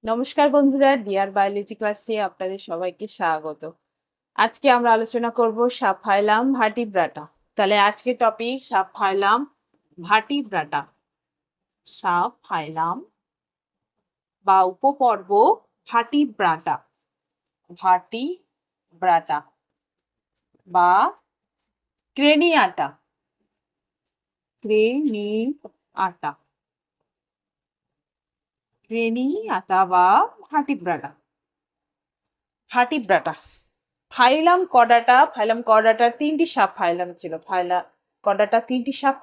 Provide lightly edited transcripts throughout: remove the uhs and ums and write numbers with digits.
নমস্কার বন্ধুরা, deer biology ক্লাসে আপনাদের সবাইকে স্বাগত। আজকে আমরা আলোচনা করব সাবফাইলাম ভার্টিব্রাটা। তাহলে আজকে টপিক সাবফাইলাম ভার্টিব্রাটা। সাবফাইলাম বা উপপর্ব ভার্টিব্রাটা, ভার্টিব্রাটা বা ক্রেনিয়াটা, ক্রেনিয়াটা, ক্রেনিয়াটা বা ভার্টিব্রাটা। ভার্টিব্রাটা ফাইলাম কর্ডাটার তিনটি সাব ফাইলাম ছিল। কর্ডাটা তিনটি সাব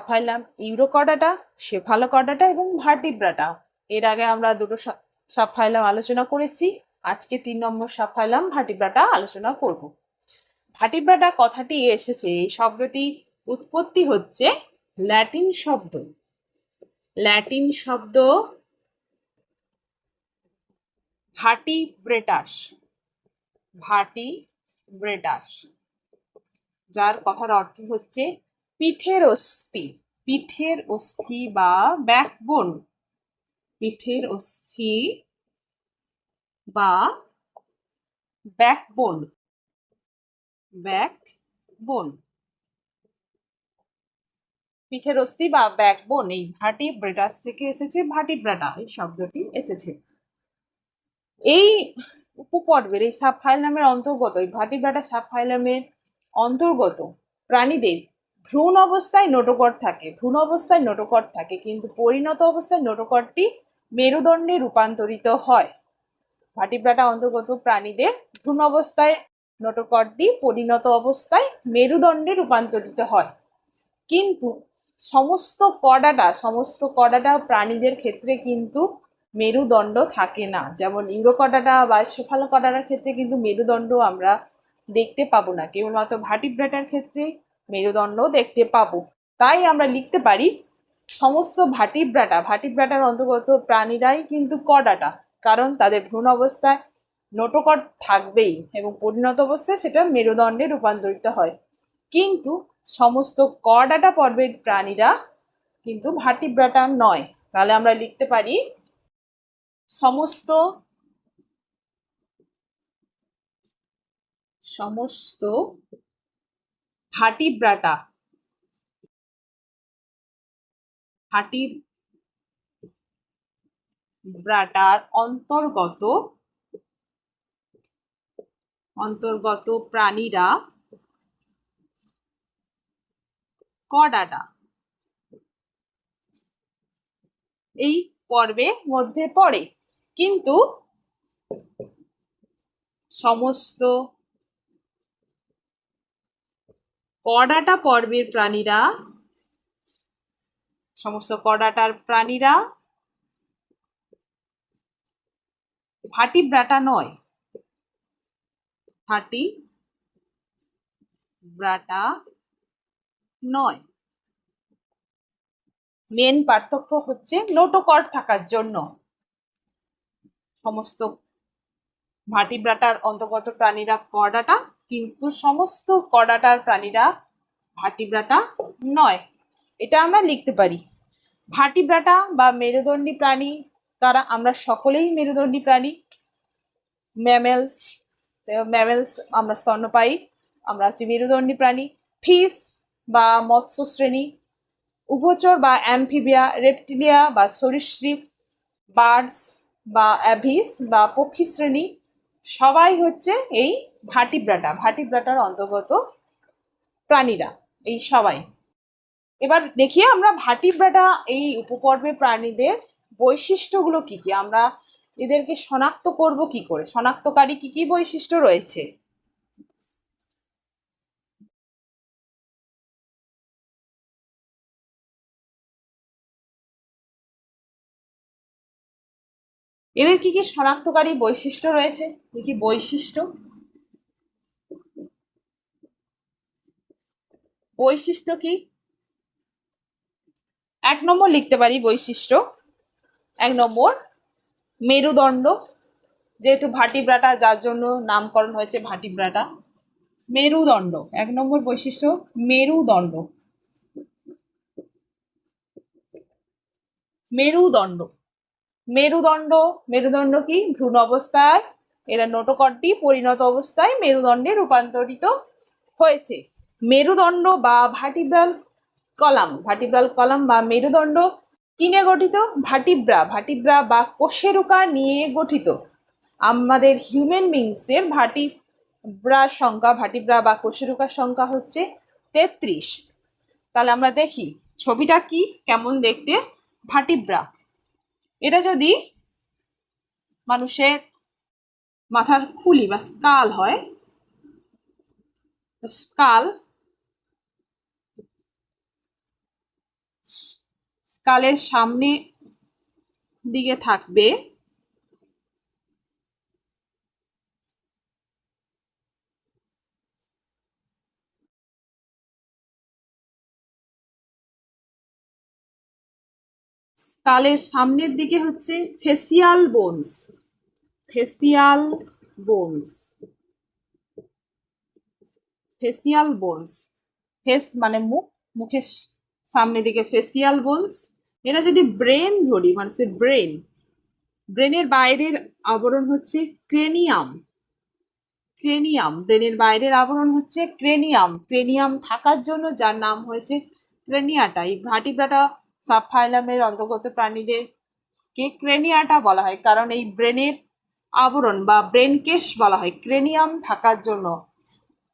ফাইলাম ইউরোকর্ডাটা, সেফালোকর্ডাটা এবং ভার্টিব্রাটা। এর আগে আমরা দুটো সাব ফাইলাম আলোচনা করেছি। আজকে 3 নম্বর সাব ফাইলাম ভার্টিব্রাটা আলোচনা করব। ভার্টিব্রাটা কথাটি এসেছে, এই শব্দটি উৎপত্তি হচ্ছে ল্যাটিন শব্দ ভার্টিব্রেটাস, যার কথার অর্থ হচ্ছে পিঠের অস্থি বা ব্যাকবোন, পিঠের অস্থি বা ব্যাকবোন। পিঠের অস্থি বা ব্যাকবোন, এই ভার্টিব্রেটাস থেকে এসেছে ভার্টিব্রাটা, এই শব্দটি এসেছে। এই উপপর্বের এই সাবফাইলামের অন্তর্গত, এই ভার্টিব্রাটা সাবফাইলামের অন্তর্গত প্রাণীদের ভ্রূণ অবস্থায় নোটোকট থাকে, কিন্তু পরিণত অবস্থায় নোটোকটটি মেরুদণ্ডে রূপান্তরিত হয়। ভার্টিব্রাটা অন্তর্গত প্রাণীদের ভ্রূণ অবস্থায় নোটোকটটি পরিণত অবস্থায় মেরুদণ্ডে রূপান্তরিত হয়, কিন্তু সমস্ত কর্ডাটা প্রাণীদের ক্ষেত্রে কিন্তু মেরুদণ্ড থাকে না। যেমন ইউরোকর্ডাটা বা সেফালোকর্ডাটার ক্ষেত্রে কিন্তু মেরুদণ্ড আমরা দেখতে পাবো না, কেবলমাত্র ভার্টিব্রাটার ক্ষেত্রে মেরুদণ্ড দেখতে পাবো। তাই আমরা লিখতে পারি সমস্ত ভার্টিব্রাটার অন্তর্গত প্রাণীরাই কিন্তু কর্ডাটা, কারণ তাদের ভ্রূণ অবস্থায় নোটোকট থাকবেই এবং পরিণত অবস্থায় সেটা মেরুদণ্ডে রূপান্তরিত হয়। কিন্তু সমস্ত কর্ডাটা পর্বের প্রাণীরা কিন্তু ভার্টিব্রাটা নয়। তাহলে আমরা লিখতে পারি সমস্ত ভার্টিব্রাটার অন্তর্গত প্রাণীরা কর্ডাটা, এই পর্বের মধ্যে পড়ে। কিন্তু সমস্ত কর্ডাটার প্রাণীরা ভার্টিব্রাটা নয়। মেন পার্থক্য হচ্ছে নোটোকট থাকার জন্য। সমস্ত ভার্টিব্রাটার অন্তর্গত প্রাণীরা কর্ডাটা, কিন্তু সমস্ত কর্ডাটার প্রাণীরা ভার্টিব্রাটা নয়। এটা আমরা লিখতে পারি। ভার্টিব্রাটা বা মেরুদণ্ডী প্রাণী কারা? আমরা সকলেই মেরুদণ্ডী প্রাণী। ম্যামেলস আমরা স্তন্যপায়ী, আমরা হচ্ছে মেরুদণ্ডী প্রাণী। ফিশ বা মৎস্য শ্রেণী, উভচর বা অ্যামফিবিয়া, রেপটিলিয়া বা সরীসৃপ, বার্ডস বা অ্যাভিস বা পক্ষী শ্রেণী, সবাই হচ্ছে এই ভার্টিব্রাটার অন্তর্গত প্রাণীরা, এই সবাই। এবার দেখি আমরা ভার্টিব্রাটা এই উপপর্বে প্রাণীদের বৈশিষ্ট্যগুলো কি কি, আমরা এদেরকে শনাক্ত করব কি করে, শনাক্তকারী কি কি বৈশিষ্ট্য রয়েছে। এদের কি কি শনাক্তকারী বৈশিষ্ট্য রয়েছে, কি কি বৈশিষ্ট্য কি? 1 নম্বর লিখতে পারি বৈশিষ্ট্য। 1 নম্বর মেরুদণ্ড, যেহেতু ভার্টিব্রাটা যার জন্য নামকরণ হয়েছে ভার্টিব্রাটা। মেরুদণ্ড 1 নম্বর বৈশিষ্ট্য, মেরুদণ্ড। মেরুদণ্ড, মেরুদণ্ড কি ভ্রূণ অবস্থায়, এরা নোটোকর্ডটি পরিণত অবস্থায় মেরুদণ্ডে রূপান্তরিত হয়েছে। মেরুদণ্ড বা ভার্টিব্রাল কলাম, ভার্টিব্রাল কলাম বা মেরুদণ্ড কি নিয়ে গঠিত? ভার্টিব্রা, ভার্টিব্রা বা কোষেরুকা নিয়ে গঠিত। আমাদের হিউম্যান বিংসের ভার্টিব্রার সংখ্যা, ভার্টিব্রা বা কোষেরুকার সংখ্যা হচ্ছে 33। তাহলে আমরা দেখি ছবিটা কি কেমন দেখতে। ভার্টিব্রা, এটা যদি মানুষের মাথার খুলি বা স্কাল হয়, স্কাল, স্কালের সামনে দিকে থাকবে স্কালের সামনের দিকে হচ্ছে facial bones, facial bones, facial bones, face মানে মুখ, মুখের সামনের দিকে ফেসিয়াল বোনস। এটা যদি ব্রেন ধরি, মানুষের ব্রেন, ব্রেনের বাইরের আবরণ হচ্ছে ক্রেনিয়াম, ক্রেনিয়াম, ব্রেনের বাইরের আবরণ হচ্ছে ক্রেনিয়াম, ক্রেনিয়াম থাকার জন্য যার নাম হয়েছে ক্রেনিয়াটা। এই ভার্টিব্রাটা সাবফাইলামের অন্তর্গত প্রাণীদের কে ক্রেনিয়াটা বলা হয়, কারণ এই ব্রেনের আবরণ বা ব্রেন কেস বলা হয় ক্রেনিয়াম থাকার জন্য।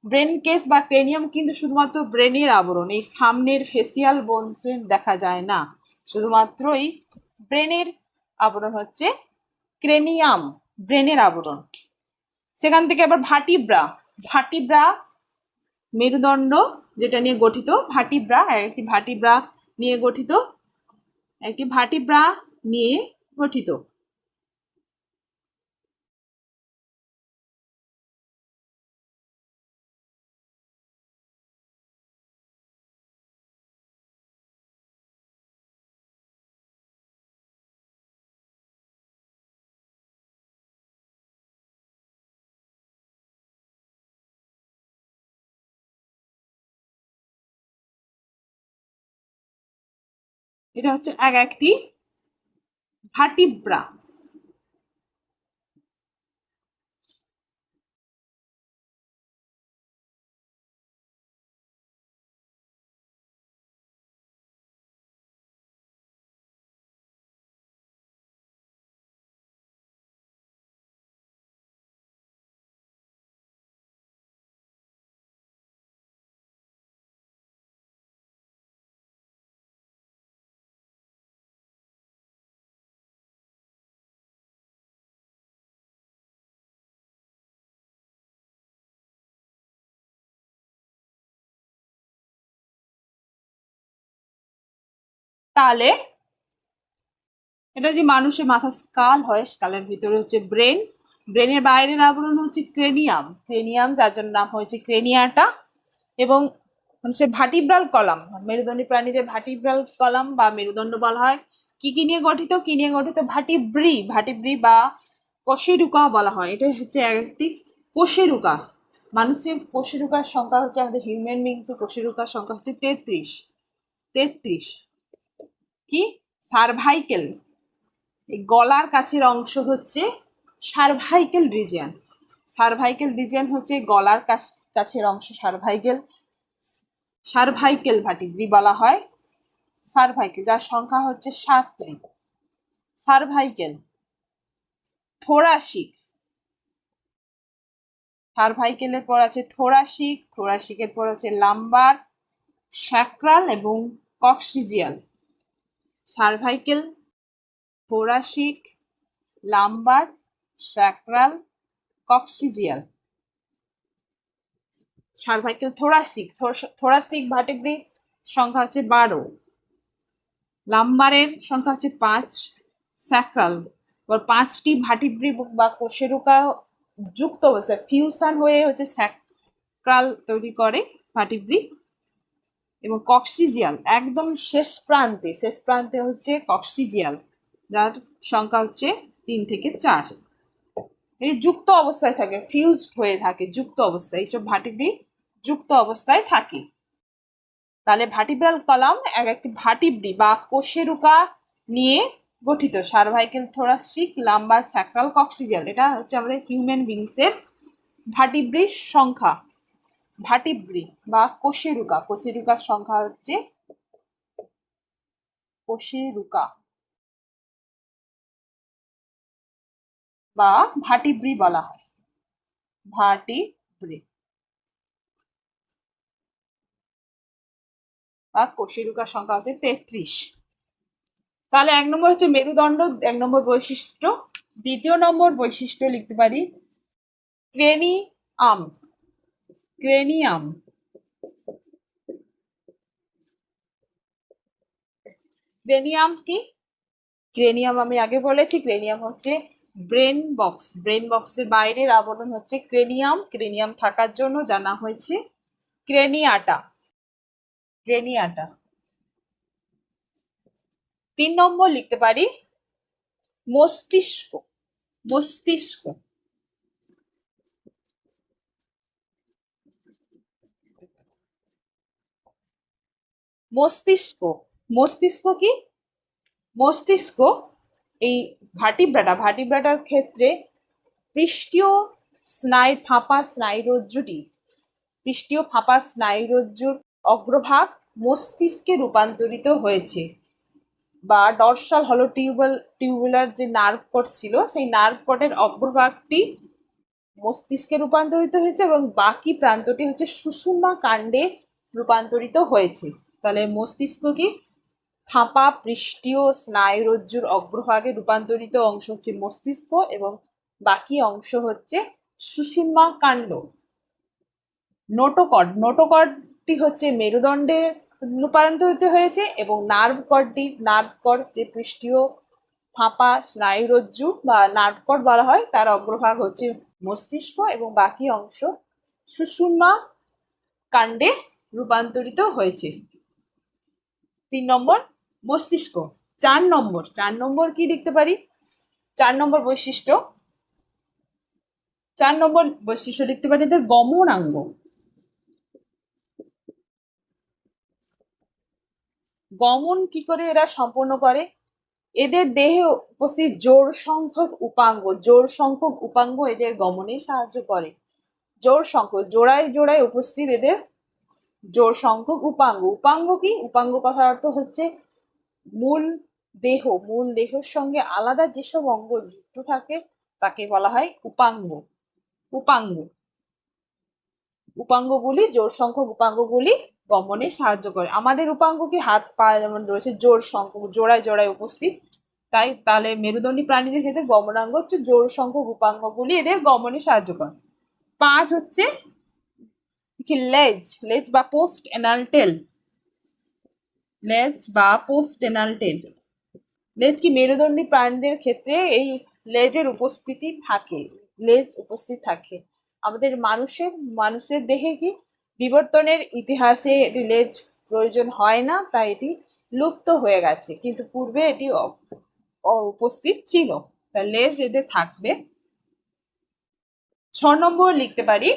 ব্রেন কেস বা ক্রেনিয়াম কিন্তু শুধুমাত্র ব্রেনের আবরণ, এই সামনের ফেসিয়াল বোনসে দেখা যায় না, শুধুমাত্র এই ব্রেনের আবরণ হচ্ছে ক্রেনিয়াম, ব্রেনের আবরণ। সেখান থেকে আবার ভার্টিব্রা, ভার্টিব্রা মেরুদণ্ড যেটা নিয়ে গঠিত, ভার্টিব্রা একটি ভার্টিব্রা নিয়ে গঠিত, একটি ভার্টিব্রা নিয়ে গঠিত। এটা হচ্ছে এক একটি ভার্টিব্রা। তাহলে এটা যে মানুষের মাথা স্কাল হয়, স্কালের ভিতরে হচ্ছে ব্রেন, ব্রেনের বাইরের আবরণ হচ্ছে ক্রেনিয়াম, ক্রেনিয়াম যার জন্য নাম হয়েছে ক্রেনিয়াটা। এবং মানুষের ভার্টিব্রাল কলাম, মেরুদণ্ডী প্রাণীদের ভার্টিব্রাল কলাম বা মেরুদণ্ড বলা হয়। কি কি নিয়ে গঠিত? কি নিয়ে গঠিত? ভার্টিব্রি, ভার্টিব্রি বা কোষেরুকা বলা হয়। এটা হচ্ছে একটি কোষেরুকা। মানুষের কোষেরুকার সংখ্যা হচ্ছে, আমাদের হিউম্যান বিংসের কোষেরুকার সংখ্যা হচ্ছে 33, 33। কি? সার্ভাইকেল, এই গলার কাছের অংশ হচ্ছে সার্ভাইকেল রিজিয়ন, সার্ভাইকেল রিজিয়ন হচ্ছে গলার কাছের অংশ সার্ভাইকেল, সার্ভাইকেল ভার্টিব্রি বলা হয়। সার্ভাইকেল যার সংখ্যা হচ্ছে 7টি। সার্ভাইকেল, থোরাসিক, সার্ভাইকেলের পর আছে থোরাসিক, থোরাসিকের পর আছে লাম্বার, স্যাক্রাল এবং coccygeal. Cervical, thoracic, lumbar, sacral, coccygeal. Cervical, thoracic, thoracic vertebrae সংখ্যা হচ্ছে 12, লাম্বারের সংখ্যা হচ্ছে 5, স্যাক্রাল, এবার 5টি ভার্টিব্রি বা কোষেরুকা যুক্ত অবস্থায় ফিউশন হয়ে হচ্ছে স্যাক্রাল তৈরি করে ভার্টিব্রি। এবং কক্সিজিয়াল একদম শেষ প্রান্তে, শেষ প্রান্তে হচ্ছে কক্সিজিয়াল, যার সংখ্যা হচ্ছে 3 থেকে 4। এই যুক্ত অবস্থায় থাকে, ফিউজড হয়ে থাকে, যুক্ত অবস্থায়, এইসব ভার্টিব্রি যুক্ত অবস্থায় থাকে। তাহলে ভার্টিব্রাল কলাম এক একটি ভার্টিব্রি বা কোষেরুকা নিয়ে গঠিত। সার্ভাইকেল থোরাসিক লাম্বার স্যাক্রাল কক্সিজাল, এটা হচ্ছে আমাদের হিউম্যান বিংসের ভার্টিব্রির সংখ্যা। ভার্টিব্রি বা কোষেরুকা, কোষেরুকার সংখ্যা হচ্ছে কোষেরুকা বা ভার্টিব্রি বলা হয়, ভার্টিব্রি বা কোষেরুকার সংখ্যা হচ্ছে 33। তাহলে 1 নম্বর হচ্ছে মেরুদণ্ড, 1 নম্বর বৈশিষ্ট্য। দ্বিতীয় নম্বর বৈশিষ্ট্য লিখতে পারি ক্রেনিয়াম। ক্রেনিয়াম, ক্রেনিয়াম কি? ক্রেনিয়াম আমি আগে বলেছি, ক্রেনিয়াম হচ্ছে ব্রেন বক্স। ব্রেন বক্সের বাইরের আবরণ হচ্ছে ক্রেনিয়াম। ক্রেনিয়াম থাকার জন্য জানা হয়েছে ক্রেনিয়াটা। ক্রেনিয়াটা। 3 নম্বর লিখতে পারি মস্তিষ্ক। মস্তিষ্ক, মস্তিষ্ক। মস্তিষ্ক কি? মস্তিষ্ক এই ভার্টিব্রাটার ক্ষেত্রে পৃষ্ঠীয় ফাঁপা স্নায়ুরজ্জুটি, পৃষ্ঠীয় ফাঁপা স্নায়ুরজ্জুর অগ্রভাগ মস্তিষ্কে রূপান্তরিত হয়েছে, বা ডরসাল হলো টিউবুলার যে নার্ভ কট ছিল, সেই নার্ভ কটের অগ্রভাগটি মস্তিষ্কে রূপান্তরিত হয়েছে এবং বাকি প্রান্তটি হচ্ছে সুষুম্না কাণ্ডে রূপান্তরিত হয়েছে। তাহলে মস্তিষ্ক কি? ফাঁপা পৃষ্ঠীয় স্নায়ুরজ্জুর অগ্রভাগে রূপান্তরিত অংশ হচ্ছে মস্তিষ্ক এবং বাকি অংশ হচ্ছে সুষুম্না কাণ্ড। নোটোকর্ডটি হচ্ছে মেরুদণ্ডে রূপান্তরিত হয়েছে এবং নার্ভ কর্ড যে পৃষ্ঠীয় ফাঁপা স্নায়ুরজ্জু বা নার্ভ কর্ড বলা হয়, তার অগ্রভাগ হচ্ছে মস্তিষ্ক এবং বাকি অংশ সুষুম্না কাণ্ডে রূপান্তরিত হয়েছে। 3 নম্বর মস্তিষ্ক। 4 নম্বর কি লিখতে পারি? 4 নম্বর বৈশিষ্ট্য লিখতে পারি এদের গমনাঙ্গ। গমন কি করে এরা সম্পন্ন করে? এদের দেহে উপস্থিত জোড় সংখ্যক উপাঙ্গ এদের গমনে সাহায্য করে। জোড়ায় উপস্থিত এদের জোড় সংখ্যক উপাঙ্গ। উপাঙ্গ কি? উপাঙ্গ কথার অর্থ হচ্ছে মূল দেহের সঙ্গে আলাদা যেসব অঙ্গ যুক্ত থাকে তাকে বলা হয় উপাঙ্গ। উপাঙ্গগুলি, জোড় সংখ্যক উপাঙ্গগুলি গমনে সাহায্য করে। আমাদের উপাঙ্গ কি? হাত পা যেমন রয়েছে জোড় সংখ্যক, জোড়ায় উপস্থিত। তাহলে মেরুদণ্ডী প্রাণীদের ক্ষেত্রে গমনাঙ্গ হচ্ছে জোড় সংখ্যক উপাঙ্গগুলি এদের গমনে সাহায্য করে। 5 হচ্ছে লেজ বা পোস্ট এনাল টেল। লেজ কি? মেরুদণ্ডী প্রাণীদের ক্ষেত্রে এই লেজ উপস্থিত থাকে। আমাদের মানুষের দেহে কি বিবর্তনের ইতিহাসে এটি লেজ প্রয়োজন হয় না, তাই এটি লুপ্ত হয়ে গেছে, কিন্তু পূর্বে এটি উপস্থিত ছিল, তাই লেজ এদের থাকবে। 6 নম্বর লিখতে পারি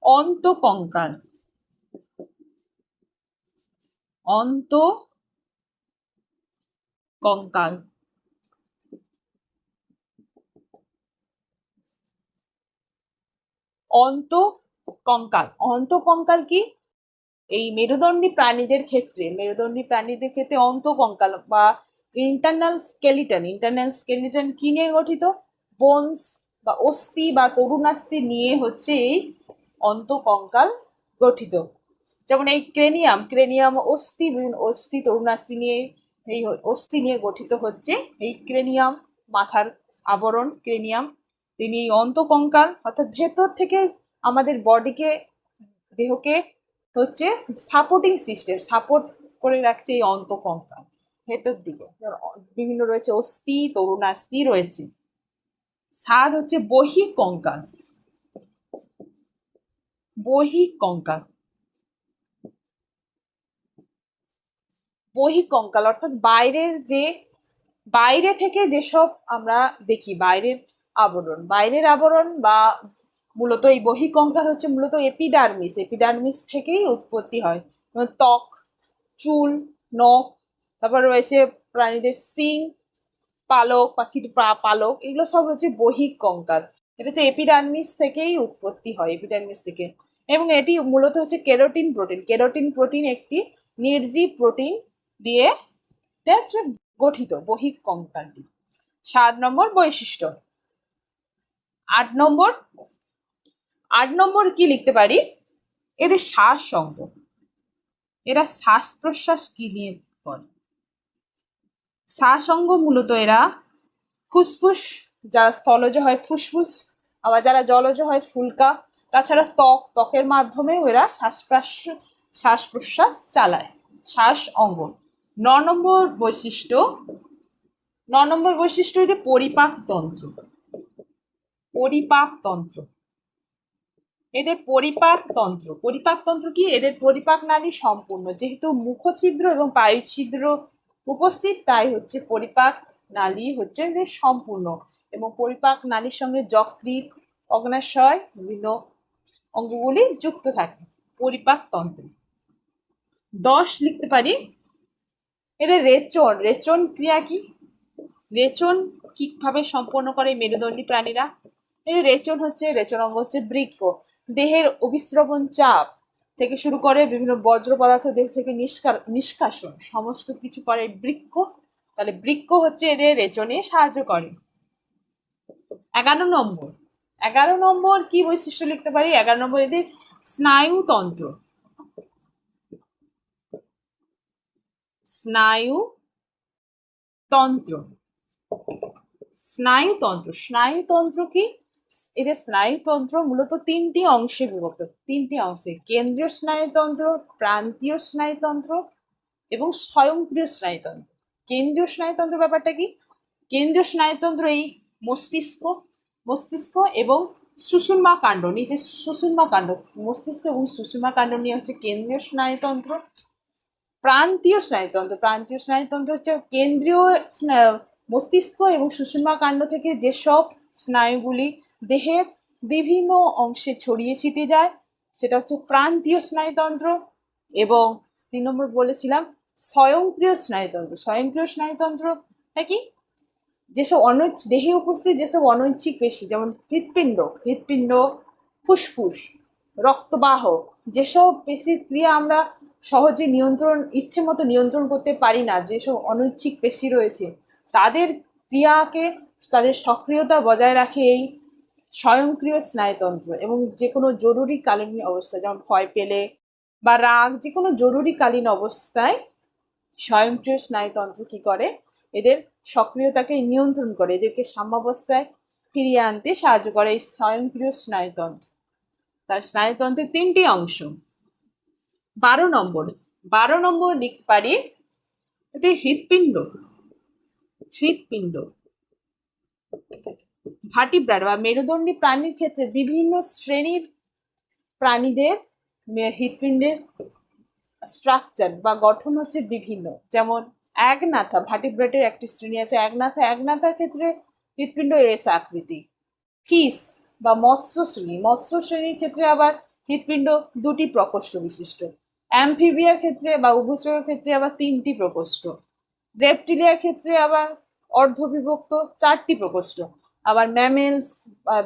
অন্তঃকঙ্কাল। অন্তঃকঙ্কাল অন্তঃকঙ্কাল কি? এই মেরুদণ্ডী প্রাণীদের ক্ষেত্রে অন্তঃকঙ্কাল বা ইন্টারনাল স্কেলিটন কি নিয়ে গঠিত? বোনস বা অস্থি বা তরুণাস্থি নিয়ে হচ্ছে এই অন্তঃকঙ্কাল গঠিত। যেমন এই ক্রেনিয়াম অস্থি তরুণাস্থি নিয়ে, এই অস্থি নিয়ে গঠিত হচ্ছে এই ক্রেনিয়াম, মাথার আবরণ ক্রেনিয়াম। তিনি এই অন্তঃকঙ্কাল অর্থাৎ ভেতর থেকে আমাদের দেহকে হচ্ছে সাপোর্টিং সিস্টেম, সাপোর্ট করে রাখছে এই অন্তঃকঙ্কাল ভেতর দিকে। বিভিন্ন রয়েছে অস্থি, তরুণাস্থি রয়েছে। 7 হচ্ছে বহিঃকঙ্কাল। বহিঃকঙ্কাল অর্থাৎ বাইরে থেকে যেসব আমরা দেখি, বাইরের আবরণ বা মূলত এই বহিঃকঙ্কাল হচ্ছে মূলত এপিডার্মিস থেকেই উৎপত্তি হয়। ত্বক, চুল, নখ, তারপর রয়েছে প্রাণীদের শিং, পালক, পাখির পালক, এগুলো সব হচ্ছে বহিঃ কঙ্কাল। এটা হচ্ছে এপিডার্মিস থেকেই উৎপত্তি হয়, এপিডার্মিস থেকে। এবং এটি মূলত হচ্ছে কেরোটিন প্রোটিন। কেরোটিন প্রোটিন একটি নির্জীব প্রোটিন দিয়ে এটা হচ্ছে গঠিত বহিঃ কঙ্কালটি। 7 নম্বর বৈশিষ্ট্য। 8 নম্বর কি লিখতে পারি, এদের শ্বাস অঙ্গ। এরা শ্বাস প্রশ্বাস কি নিয়ে করে? শ্বাস অঙ্গ মূলত এরা ফুসফুস, যারা স্থলজ হয় ফুসফুস, আবার যারা জলজ হয় ফুলকা। তাছাড়া ত্বকের মাধ্যমে এরা শ্বাস প্রশ্বাস চালায়, শ্বাস অঙ্গ। 9 নম্বর বৈশিষ্ট্য। 9 নম্বর বৈশিষ্ট্য এদের পরিপাকতন্ত্র। পরিপাকতন্ত্র, এদের পরিপাকতন্ত্র কি? এদের পরিপাক নালী সম্পূর্ণ। যেহেতু মুখছিদ্র এবং পায়ুছিদ্র উপস্থিত, তাই হচ্ছে পরিপাক নালী হচ্ছে এদের সম্পূর্ণ। এবং পরিপাক নালীর সঙ্গে যকৃৎ, অগ্নাশয়, বিভিন্ন অঙ্গগুলি যুক্ত থাকে পরিপাকতন্ত্রে। 10 লিখতে পারি, এদের রেচন ক্রিয়া কি? রেচন কিভাবে সম্পন্ন করে মেরুদণ্ডী প্রাণীরা? এই রেচন অঙ্গ হচ্ছে বৃক্ক। দেহের অভিস্রবণ চাপ থেকে শুরু করে বিভিন্ন বজ্র পদার্থ দেহ থেকে নিষ্কাশন সমস্ত কিছু করে বৃক্ক। তাহলে বৃক্ক হচ্ছে এদের রেচনে সাহায্য করে। 11 নম্বর কি বৈশিষ্ট্য লিখতে পারি? 11 নম্বর এদের স্নায়ুতন্ত্র। স্নায়ুতন্ত্র কি? এদের স্নায়ুতন্ত্র মূলত 3টি অংশে বিভক্ত। 3টি অংশে: কেন্দ্রীয় স্নায়ুতন্ত্র, প্রান্তীয় স্নায়ুতন্ত্র এবং স্বয়ংক্রিয় স্নায়ুতন্ত্র। কেন্দ্রীয় স্নায়ুতন্ত্র ব্যাপারটা কি? কেন্দ্রীয় স্নায়ুতন্ত্র এই মস্তিষ্ক এবং সুষুম্না কাণ্ড, নিচে সুষুম্না কাণ্ড, মস্তিষ্ক এবং সুষুম্না কাণ্ড নিয়ে হচ্ছে কেন্দ্রীয় স্নায়ুতন্ত্র। প্রান্তীয় স্নায়ুতন্ত্র হচ্ছে কেন্দ্রীয় মস্তিষ্ক এবং সুষুম্না কাণ্ড থেকে যেসব স্নায়ুগুলি দেহের বিভিন্ন অংশে ছড়িয়ে ছিটে যায়, সেটা হচ্ছে প্রান্তীয় স্নায়ুতন্ত্র। এবং 3 নম্বর বলেছিলাম স্বয়ংক্রিয় স্নায়ুতন্ত্র কি? যেসব দেহে উপস্থিত যেসব অনৈচ্ছিক পেশি, যেমন হৃৎপিণ্ড, ফুসফুস, রক্তবাহ, যেসব পেশির ক্রিয়া আমরা সহজে ইচ্ছে মতো নিয়ন্ত্রণ করতে পারি না, যেসব অনৈচ্ছিক পেশি রয়েছে, তাদের ক্রিয়াকে, তাদের সক্রিয়তা বজায় রাখে এই স্বয়ংক্রিয় স্নায়ুতন্ত্র। এবং যে কোনো জরুরিকালীন অবস্থা, যেমন ভয় পেলে বা রাগ, যে কোনো জরুরিকালীন অবস্থায় স্বয়ংক্রিয় স্নায়ুতন্ত্র কি করে? এদের সক্রিয়তাকে নিয়ন্ত্রণ করে, এদেরকে সাম্যাবস্থায় ফিরিয়ে আনতে সাহায্য করে এই স্বয়ংক্রিয় স্নায়ুতন্ত্র। তার স্নায়ুতন্ত্রের 3টি অংশ। 12 নম্বর লিখতে পারি, এদের হৃৎপিণ্ড ভার্টিব্রাট বা মেরুদণ্ডী প্রাণীর ক্ষেত্রে বিভিন্ন শ্রেণীর প্রাণীদের হৃৎপিণ্ডের স্ট্রাকচার বা গঠন হচ্ছে বিভিন্ন। যেমন একনাথা, ভার্টিব্রেটের একটি শ্রেণী আছে একনাথার ক্ষেত্রে হৃৎপিণ্ড এস আকৃতি। ফিস বা মৎস্য শ্রেণীর ক্ষেত্রে আবার হৃৎপিণ্ড 2টি প্রকোষ্ঠ বিশিষ্ট। অ্যামফিবিয়ার ক্ষেত্রে বা উভচরের ক্ষেত্রে আবার 3টি প্রকোষ্ঠ। রেপটিলিয়ার ক্ষেত্রে আবার অর্ধবিভক্ত 4টি প্রকোষ্ঠ। আবার ম্যামেলস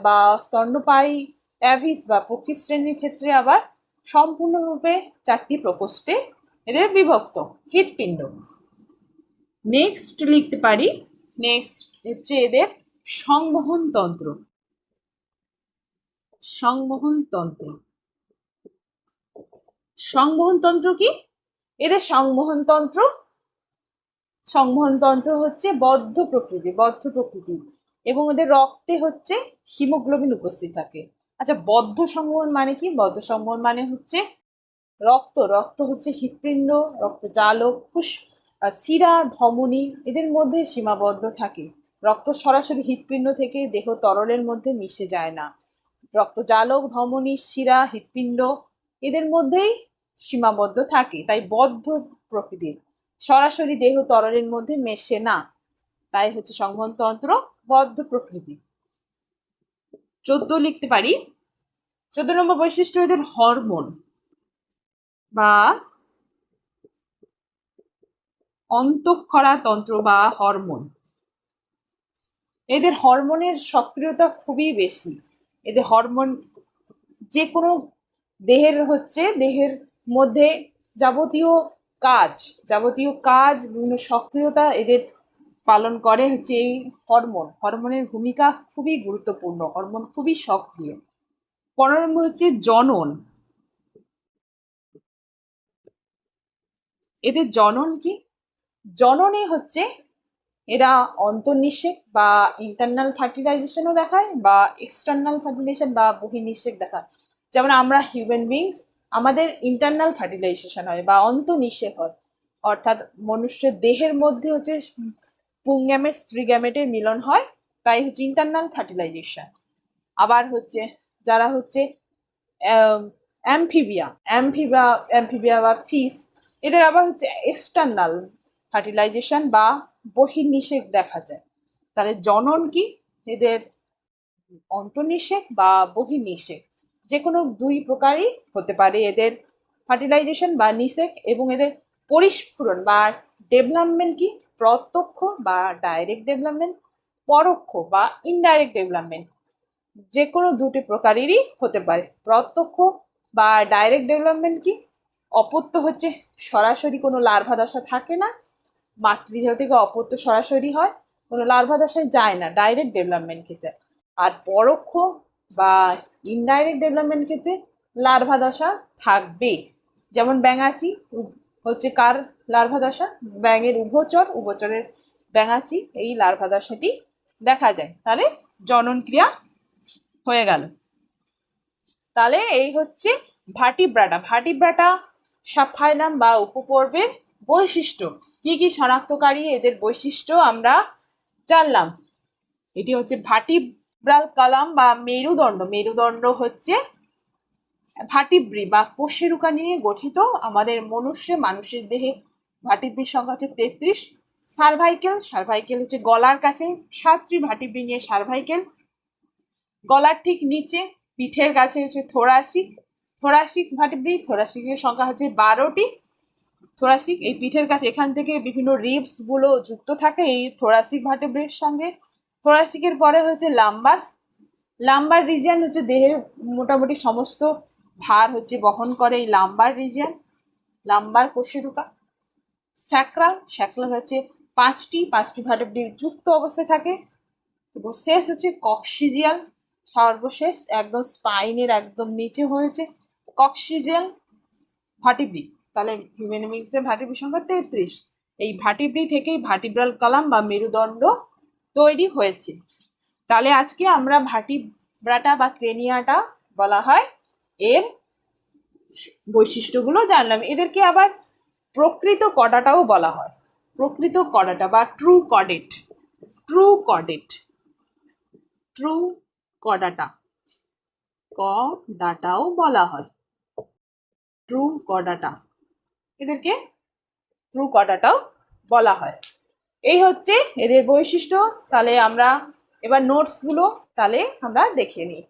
বা স্তন্যপায়ী, অ্যাভিস বা পক্ষী শ্রেণীর ক্ষেত্রে আবার সম্পূর্ণরূপে 4টি প্রকোষ্ঠে এদের বিভক্ত হৃৎপিণ্ড। নেক্সট লিখতে পারি, নেক্সট হচ্ছে এদের সংবহনতন্ত্র। সংবহনতন্ত্র কি? এদের সংবহনতন্ত্র হচ্ছে বদ্ধ প্রকৃতির এবং এদের রক্তে হচ্ছে হিমোগ্লোবিন উপস্থিত থাকে। আচ্ছা, বদ্ধ সংবহন মানে কি? বদ্ধ সংবহন মানে হচ্ছে রক্ত হচ্ছে হৃৎপিণ্ড, রক্তজালক, শিরা, ধমনী এদের মধ্যে সীমাবদ্ধ থাকে। রক্ত সরাসরি হৃৎপিণ্ড থেকে দেহ তরলের মধ্যে মিশে যায় না। রক্তজালক, ধমনী, শিরা, হৃৎপিণ্ড এদের মধ্যেই সীমাবদ্ধ থাকে, তাই বদ্ধ প্রকৃতির, সরাসরি দেহ তরলের মধ্যে মেশে না, তাই হচ্ছে সংবহনতন্ত্র বদ্ধ প্রকৃতি। 14 লিখতে পারি, 14 নম্বর বৈশিষ্ট্য এদের হরমোন বা অন্তঃক্ষরা তন্ত্র বা হরমোন। এদের হরমোনের সক্রিয়তা খুবই বেশি। এদের হরমোন যে কোনো দেহের মধ্যে যাবতীয় কাজ বিভিন্ন সক্রিয়তা এদের পালন করে হচ্ছে এই হরমোনের ভূমিকা খুবই গুরুত্বপূর্ণ, হরমোন খুবই সক্রিয়। 15 নম্বর হচ্ছে জনন। এদের জনন কি? জননে হচ্ছে এরা অন্তর্নিষেক বা ইন্টারনাল ফার্টিলাইজেশনও দেখায় বা এক্সটার্নাল ফার্টিলাইজেশন বা বহির্নিষেক দেখায়। যেমন আমরা হিউম্যান বিংস, আমাদের ইন্টারনাল ফার্টিলাইজেশন হয় বা অন্তর্নিষেক হয়, অর্থাৎ মনুষ্যের দেহের মধ্যে হচ্ছে পুংগ্যামেট স্ত্রীগ্যামেটের মিলন হয়, তাই হচ্ছে ইন্টারনাল ফার্টিলাইজেশন। আবার হচ্ছে যারা হচ্ছে অ্যাম্ফিবিয়া বা ফিস, এদের আবার হচ্ছে এক্সটার্নাল ফার্টিলাইজেশন বা বহির্নিষেক দেখা যায়। তাহলে জনন কি? এদের অন্তর্নিষেক বা বহির্নিষেক যে কোনো দুই প্রকারই হতে পারে এদের ফার্টিলাইজেশন বা নিষেক। এবং এদের পরিস্ফুরণ বা ডেভেলপমেন্ট কি? প্রত্যক্ষ বা ডাইরেক্ট ডেভেলপমেন্ট, পরোক্ষ বা ইনডাইরেক্ট ডেভেলপমেন্ট, যে কোনো দুটি প্রকারেরই হতে পারে। প্রত্যক্ষ বা ডাইরেক্ট ডেভেলপমেন্ট কি? অপত্য হচ্ছে সরাসরি কোনো লার্ভা দশা থাকে না, মাতৃদেহ থেকে অপত্য সরাসরি হয়, কোনো লার্ভা দশায় যায় না ডাইরেক্ট ডেভেলপমেন্ট ক্ষেত্রে। আর পরোক্ষ বা ইনডাইরেক্ট ডেভেলপমেন্ট ক্ষেত্রে লার্ভা দশা থাকবে। যেমন ব্যাঙাচি হচ্ছে কার লার্ভা দশা? ব্যাঙের উভচরের ব্যাঙাচি, এই লার্ভা দশাটি দেখা যায়। তাহলে জনন ক্রিয়া হয়ে গেল। তাহলে এই হচ্ছে ভার্টিব্রাটা সাবফাইলাম বা উপপর্বের বৈশিষ্ট্য। কি কি শনাক্তকারী এদের বৈশিষ্ট্য আমরা জানলাম। এটি হচ্ছে ভার্টিব্রাল কলাম বা মেরুদণ্ড হচ্ছে ভার্টিব্রি বা কোষেরুকা নিয়ে গঠিত। আমাদের মানুষের দেহে ভার্টিব্রির সংখ্যা হচ্ছে 33। সার্ভাইকেল হচ্ছে গলার কাছে, 7টি ভার্টিব্রি নিয়ে সার্ভাইকেল। গলার ঠিক নিচে পিঠের কাছে হচ্ছে থোরাসিক ভার্টিব্রি, থোরাসিকের সংখ্যা হচ্ছে 12টি। থোরাসিক এই পিঠের কাছে, এখান থেকে বিভিন্ন রিবস গুলো যুক্ত থাকে এই থোরাসিক ভার্টিব্রির সঙ্গে। থোরাসিকের পরে হচ্ছে লাম্বার রিজিয়ন হচ্ছে দেহের মোটামুটি সমস্ত ভার হচ্ছে বহন করে এই লাম্বার কোষেরুকা। স্যাক্রাল হচ্ছে পাঁচটি ভার্টিব্রি যুক্ত অবস্থায় থাকে। এবং শেষ হচ্ছে কক্সিজিয়াল, সর্বশেষ একদম স্পাইনের একদম নিচে হয়েছে কক্সিজিয়াল ভার্টিব্রি। তাহলে হিউম্যান বিংসের ভার্টিব্রি সংখ্যা 33। এই ভার্টিব্রি থেকেই ভার্টিব্রাল কলাম বা মেরুদণ্ড তৈরি হয়েছে। তাহলে আজকে আমরা ভার্টিব্রাটা বা ক্রেনিয়াটা বলা হয় এর বৈশিষ্ট্যগুলো জানলাম। এদেরকে আবার প্রকৃত কর্ডাটাও বলা হয়, প্রকৃত কর্ডাটা বা ট্রু কর্ডাটাও বলা হয়। এদেরকে ট্রু কর্ডাটাও বলা হয়। এই হচ্ছে এদের বৈশিষ্ট্য। তাহলে আমরা এবার নোটসগুলো তাহলে আমরা দেখে নিই।